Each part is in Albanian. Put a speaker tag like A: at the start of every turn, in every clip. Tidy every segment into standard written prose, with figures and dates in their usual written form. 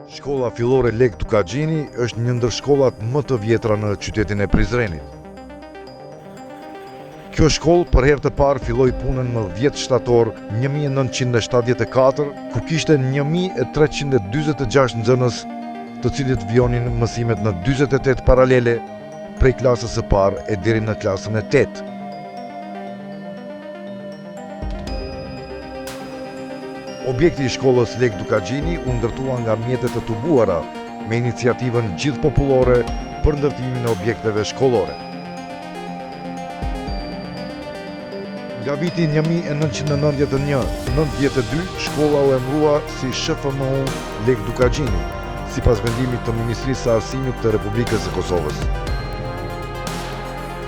A: Shkolla fillore Lek Dukagjini është një ndër shkollat më të vjetra në qytetin e Prizrenit. Kjo shkollë për herë të parë filloi punën më 10 shtator 1974, ku kishte 1346 nxënës, të cilët vjonin mësimet në 48 paralele, prej klasës së parë e deri në klasën e 8. Objekti i shkollës Lek Dukagjini u ndërtua nga mjetet të tubuara me iniciativën gjithëpopullore për ndërtimin e objekteve shkollore. Nga viti 1991-92, shkolla u emërua si SHFMU Lek Dukagjini, sipas vendimit të Ministrisë së Arsimit të Republikës së Kosovës.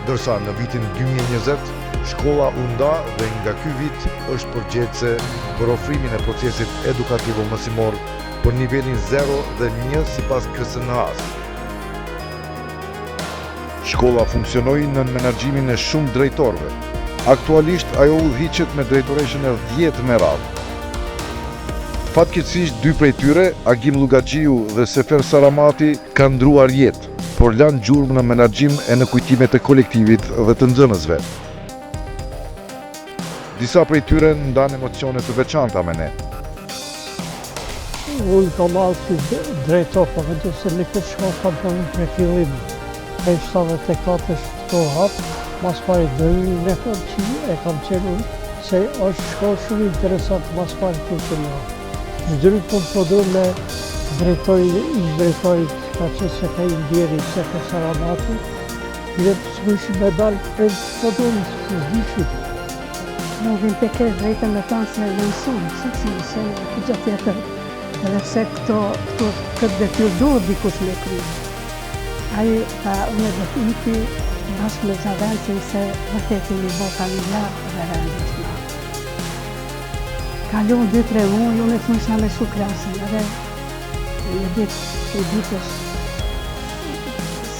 A: Ndërsa në vitin 2020, shkolla u nda dhe nga ky vit është përgjegjëse për ofrimin e procesit edukativo-mësimor për nivelin 0 dhe 1 sipas KSNA-s. Shkolla funksionoi në menaxhimin e shumë drejtorëve. Aktualisht ajo udhëhiqet me drejtoreshën e 10 me radhë. Fatkeqësisht 2 prej tyre, Agim Llugaxhiu dhe Sefer Saramati, kanë ndruar jetë, por lanë gjurmë në menaxhim e në kujtimet e kolektivit dhe të nxënësve. Disa prej tyre ndan emocione të veçanta me ne.
B: Unë kam marrë si drejtor, po megjithëse në këtë shkollë kam punuar prej fillimit. Prej 74 shto hapë, mas pari dërimin e kam qenë unë, se është shkollë shumë interesant, mas pari funksionar. Zdëri po përdo me drejtorit ka që se ka i ndjeri, se ka Saramati, dhe s'mëshi me dalë e përdo në zdishit.
C: Nuk vim të kesh drejtën me tanë se në mësumë, si mëse në këtë tjetër, edhe pse këtë detyrë duhet dikush me kry. Aji ka unë dhe iti bashkë me Zavencin se vërtet i një bo familjar dhe rendis nga. Kalon 2-3 muaj, unë e të mësja me su klasën, edhe në ditë që i ditës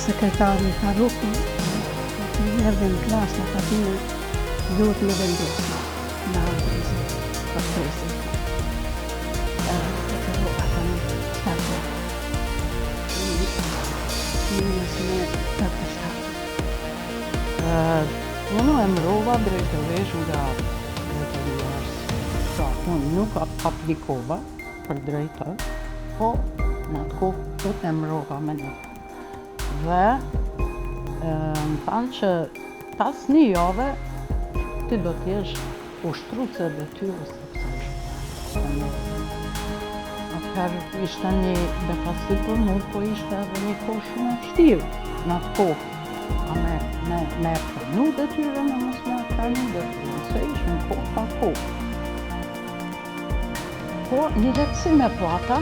C: sekretari ka rukën, në erdhe në klasë në katine, duhet me vendosë në andrëzë, për presin. Të roga të një shtatë. Një nësime të shtatë.
D: Unë emërova drejtoresh nga drejtorisë. Unë nuk aplikova për drejtor, po në atë kohë të emërova me një. Dhe më thanë që pas një jave ti do t'jesh ushtruese e detyrës së kësaj. Atëherë ishte një befasi për mu, po ishte edhe një kohë shumë e vështirë në atë kohë. Me pranu detyrën e mos me pranu detyrën, se ishte në kohë pa kohë. Po një lehtësim e pata,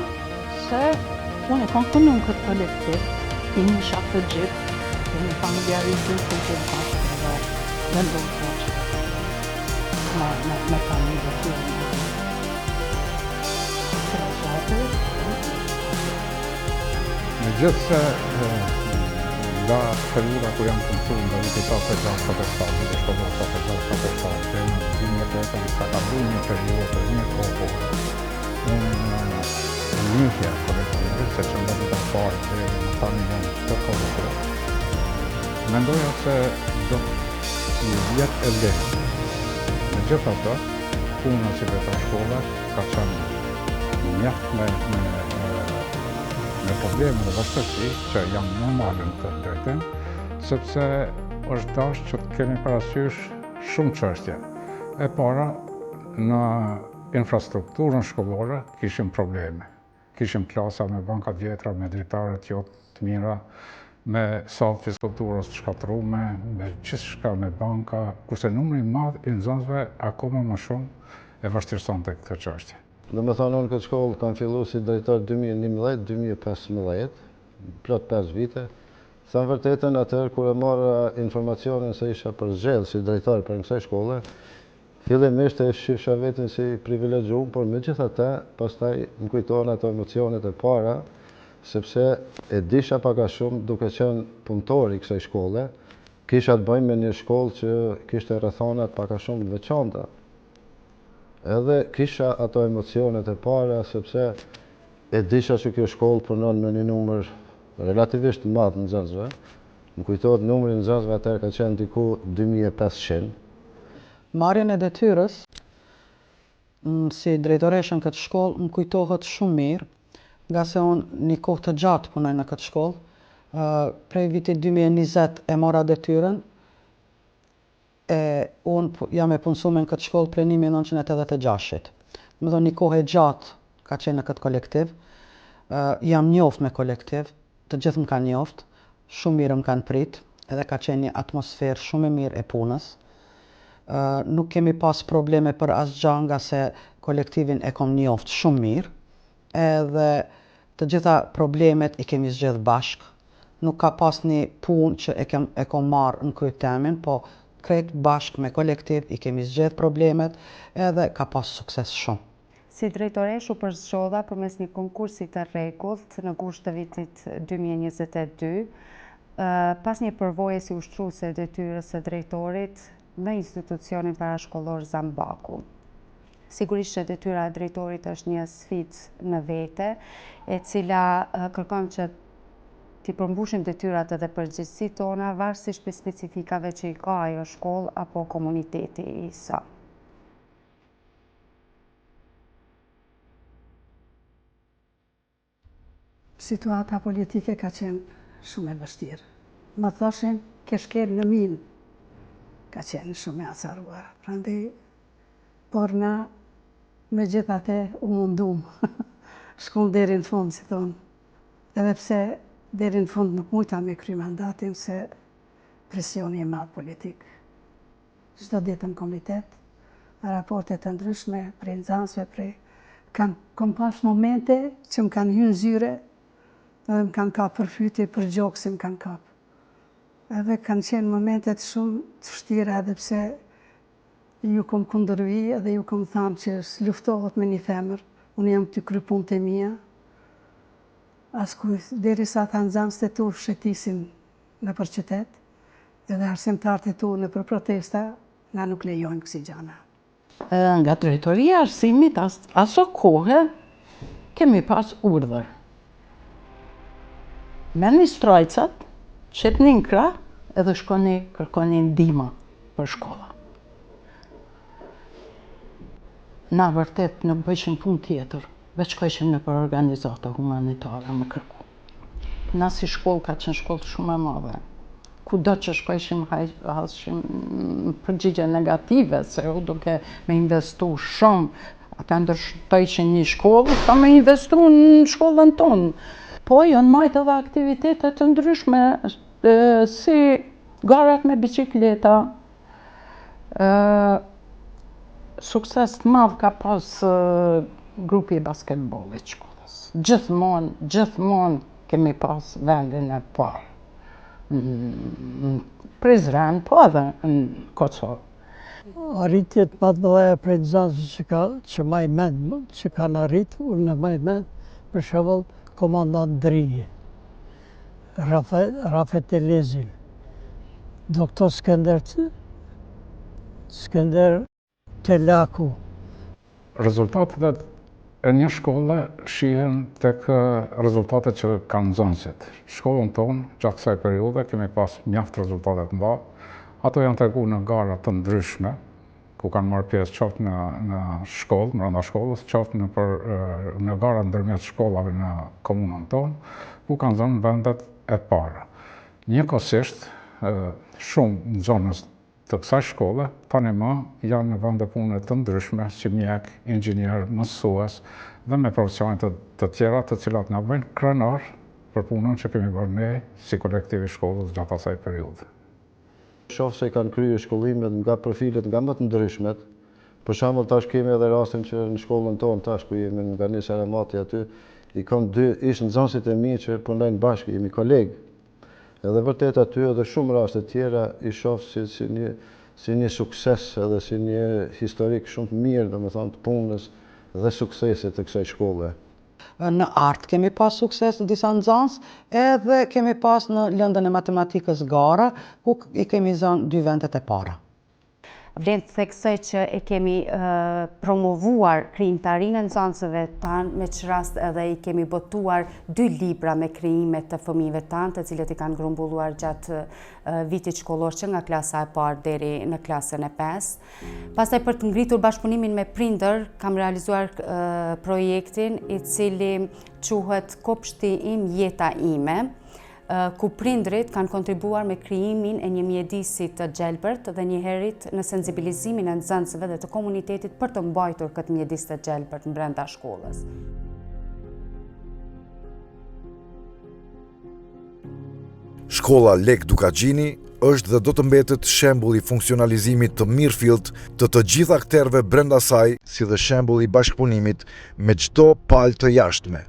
D: se unë e kom punu në këtë kolektiv, i një shakë të gjithë, i një familjarizim të gjithë bashkë dhe ndonë të që me pranu detyrën.
E: Megjithse nga periuda kur jam mësuar nga viti 76-77 dhe shkolla 76-77 dhe në vitin e tretë ka kaluar një periudhë të një kohë. Njëhja kolektive, se që nga vita parë dhe në tani janë të kolektive. Mendoja se do të jetë e lehtë. Megjithatë, puna si vetë shkolla ka qenë mjaft me probleme dhe vështirësi që janë normale në këtë drejtim, sepse është dashur që të kemi parasysh shumë çështje. E para, në infrastrukturën shkollore kishim probleme. Kishim klasa me banka të vjetra, me dritare të jotë të mira, me sallë fiskulturës të shkatrume, me gjithçka me banka, kurse numri i madh i nxënësve akoma më shumë e vështirësonte këtë çështje.
F: Dhe me thonë unë këtë shkollë kam fillu si drejtor 2011-2015, plot 5 vite. Sa në vërtetën atëherë kur e marra informacionin se isha përzgjedhur si drejtor për kësaj shkolle, fillimisht e shifsha veten si privilegjuar, por megjithatë, pastaj më kujtohen ato emocionet e para, sepse e disha pak a shumë duke qenë punëtor i kësaj shkolle, kisha të bëjmë me një shkollë që kishte rrethana pak a shumë të veçanta. Edhe kisha ato emocionet e para, sepse E disha që kjo shkollë punon me një numër relativisht të madh nxënësve. Më kujtohet numri i nxënësve atëherë ka qenë diku 2500.
D: Marrjen e detyrës si drejtoreshën këtë shkollë më kujtohet shumë mirë, nga se unë një kohë të gjatë punoj në këtë shkollë. Prej vitit 2020 e mora detyrën, unë jam e punësuar në këtë shkollë prej 1986. Më thonë një kohë e gjatë ka qenë në këtë kolektiv. Jam njoft me kolektiv, të gjithë më kanë njoft, shumë mirë më kanë prit, edhe ka qenë një atmosferë shumë e mirë e punës. Nuk kemi pas probleme për asgjë nga se kolektivin e kom njoft shumë mirë, edhe të gjitha problemet i kemi zgjedh bashkë. Nuk ka pas një punë që e kom marrë në krytemin, po krejt bashkë me kolektiv i kemi zgjedh problemet edhe ka pas sukses shumë.
G: Si drejtoresh u përzgjedha përmes një konkursi të rregullt në gusht të vitit 2022, pas një përvoje si ushtruese e detyrës së drejtorit në institucionin parashkollor Zambaku. Sigurisht që detyra e drejtorit është një sfidë në vete, e cila kërkon që t'i përmbushim detyrat edhe përgjegjësitë tona varësisht për specifikave që i ka ajo shkollë apo komuniteti i saj.
C: Situata politike ka qenë shumë e vështirë. Më thoshin, ke shkel në minë, ka qenë shumë e acaruar. Prandaj, por na, me gjithate, u mundum. Shkull deri në fund, si thonë. Edhe pse deri në fund nuk mujta me kry mandatin, se presioni e madh politik. Çdo ditë në komitet, raportet të ndryshme, prej nxënësve, kam pas momente që më kanë hyrë zyre, edhe më kanë kap përfyti për gjokë si më kanë kap. Edhe kanë qenë momentet shumë të vështira, edhe pse ju kom kundërvi edhe ju kom thamë që s'luftohet me një femër, unë jam të kry punët e mia. Derisa ta nxënësit e tu shetisin në për qytet, edhe arsimtarët e tu në për protesta, nga nuk lejojnë kësi gjana.
D: Nga drejtoria e arsimit, aso kohë kemi pas urdhër. Merrni strojcat, qepni në krah edhe shkoni kërkoni ndihmë për shkolla. Na vërtet nuk bëjshim punë tjetër, veç shkojshim në për organizata humanitare me kërku. Na si shkollë ka qenë shkollë shumë e madhe. Kudo që shkojshim hasshim përgjigje negative, se u duke me investu shumë, ata ndërshtojshin një shkollë, ka me investu në shkollën tonë. Po janë majtë edhe aktivitetet të ndryshme, si garat me bicikleta. Sukses të madh ka pas grupi i basketbollit shkollës. Gjithmonë kemi pas vendin e parë. Në Prizren, po edhe në Kosovë.
B: Arritjet më të mëdha prej nxënësve që maj mend, që kanë arritur, unë maj mend, për shembull, komandant Driji, Rafet Elezin, doktor Skender Telaku.
E: Rezultatet e një shkolle shihen tek rezultatet që kanë nxënësit. Shkollën tonë, gjatë kësaj periudhe, kemi pas mjaft rezultate të mëdha. Ato janë treguar në gara të ndryshme, ku kanë marrë pjesë qoftë në shkollë, brenda shkollës, qoftë në gara ndërmjet shkollave në komunën tonë, ku kanë zënë vendet e para. Njëkohësisht, shumë nxënës të kësaj shkolle, tani më janë në vende pune të ndryshme, si mjek, inxhinier, mësues dhe me profesione të tjera, të cilat na bëjnë krenar për punën që kemi bërë ne si kolektivi shkollës gjatë asaj periudhe.
F: Shoh se kanë kryer shkollimet nga profilet nga më të ndryshmet. Për shembull, tash kemi edhe rastin që në shkollën tonë, tash ku jemi nga një Seramati aty, i kam dy ish nxënësit e mi që punojnë bashkë, jemi kolegë. Edhe vërtet aty edhe shumë raste tjera i shoh si një sukses edhe si një historik shumë të mirë, domethënë të punës dhe suksesit të kësaj shkolle.
D: Në art kemi pas sukses disa nxënës, edhe kemi pas në lëndën e matematikës gara, ku i kemi zënë 2 vendet e para.
G: Vlen të theksoj që e kemi promovuar krijimtarinë e nxënësve tanë, me që rast edhe i kemi botuar 2 libra me krijimet të fëmijëve tanë, të cilët i kanë grumbulluar gjatë vitit shkollor që nga klasa e parë deri në klasën e 5. Pastaj për të ngritur bashkëpunimin me prindër, kam realizuar projektin i cili quhet Kopshti im, jeta ime, ku prindrit kanë kontribuar me krijimin e një mjedisi të gjelbërt dhe njëherët në sensibilizimin e nxënësve dhe të komunitetit për të mbajtur këtë mjedis të gjelbërt brenda shkollës.
A: Shkolla Lek Dukagjini është dhe do të mbetet shembull i funksionalizimit të mirëfillt të gjitha akterëve brenda saj, si dhe shembull i bashkëpunimit me çdo palë të jashtme.